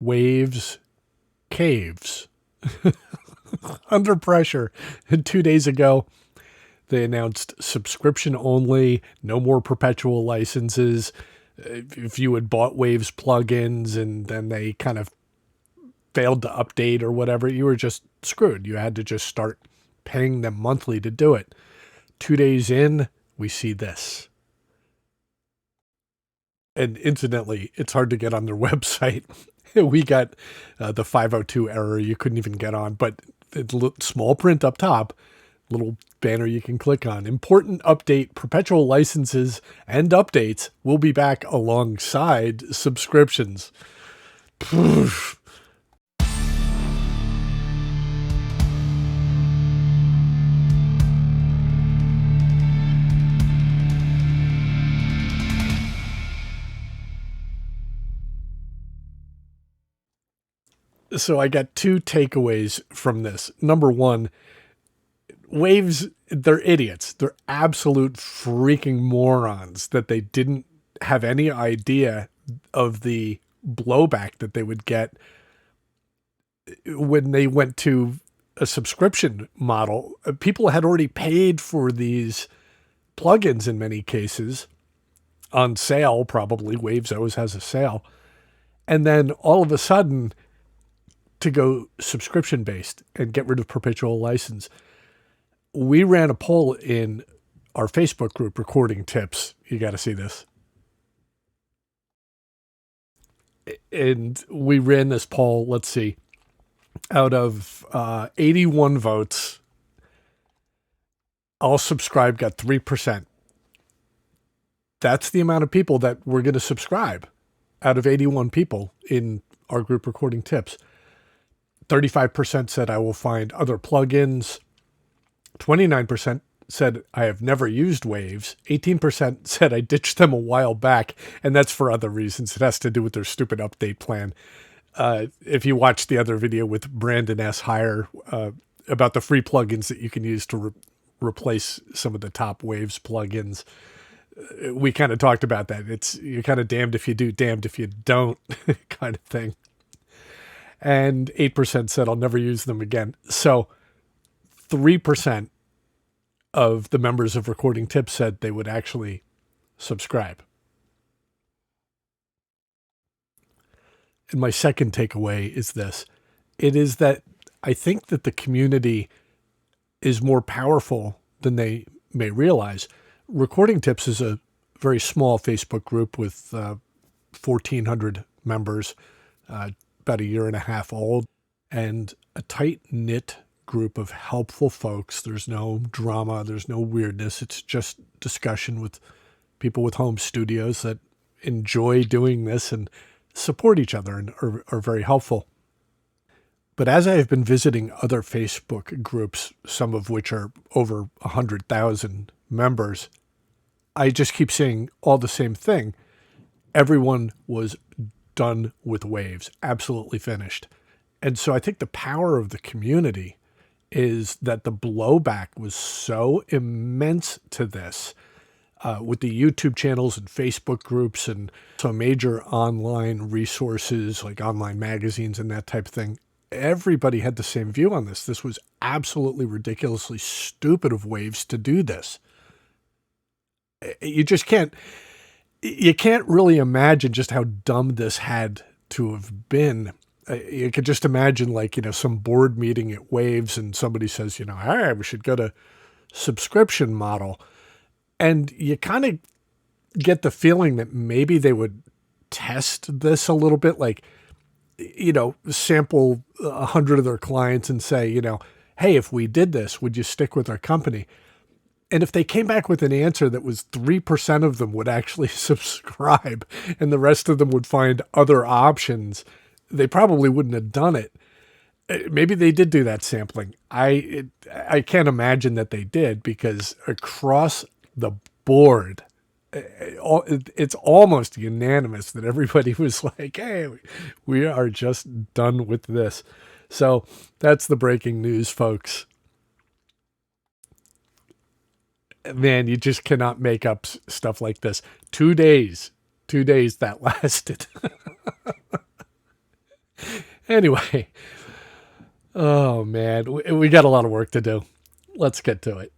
Waves caves under pressure. And 2 days ago, they announced subscription only, no more perpetual licenses. If you had bought Waves plugins and then they kind of failed to update or whatever, you were just screwed. You had to just start paying them monthly to do it. 2 days in, we see this. And incidentally, it's hard to get on their website. We got the 502 error you couldn't even get on, but it's small print up top, little banner you can click on. Important update, perpetual licenses and updates will be back alongside subscriptions. Poof. So I got two takeaways from this. Number one, Waves, they're idiots. They're absolute freaking morons that they didn't have any idea of the blowback that they would get when they went to a subscription model. People had already paid for these plugins in many cases on sale, probably. Waves always has a sale. And then all of a sudden, to go subscription based and get rid of perpetual license. We ran a poll in our Facebook group, Recording Tips. You got to see this. And we ran this poll, let's see, out of 81 votes, all subscribe got 3%. That's the amount of people that were going to subscribe out of 81 people in our group, Recording Tips. 35% said I will find other plugins. 29% said I have never used Waves. 18% said I ditched them a while back, and that's for other reasons. It has to do with their stupid update plan. If you watch the other video with Brandon S. Heyer about the free plugins that you can use to replace some of the top Waves plugins, we kind of talked about that. You're kind of damned if you do, damned if you don't kind of thing. And 8% said I'll never use them again. So 3% of the members of Recording Tips said they would actually subscribe. And my second takeaway is this. It is that I think that the community is more powerful than they may realize. Recording Tips is a very small Facebook group with 1,400 members, about a year and a half old, and a tight-knit group of helpful folks. There's no drama. There's no weirdness. It's just discussion with people with home studios that enjoy doing this and support each other and are very helpful. But as I have been visiting other Facebook groups, some of which are over 100,000 members, I just keep seeing all the same thing. Everyone was done with Waves, absolutely finished. And so I think the power of the community is that the blowback was so immense to this with the YouTube channels and Facebook groups and some major online resources like online magazines and that type of thing. Everybody had the same view on this. This was absolutely ridiculously stupid of Waves to do this. You just can't really imagine just how dumb this had to have been. You could just imagine some board meeting at Waves and somebody says, hey, we should go to subscription model. And you kind of get the feeling that maybe they would test this a little bit, sample 100 of their clients and say, hey, if we did this, would you stick with our company? And if they came back with an answer that was 3% of them would actually subscribe and the rest of them would find other options, they probably wouldn't have done it. Maybe they did do that sampling. I can't imagine that they did, because across the board, it's almost unanimous that everybody was like, hey, we are just done with this. So that's the breaking news, folks. Man, you just cannot make up stuff like this. 2 days that lasted. Anyway, oh man, we got a lot of work to do. Let's get to it.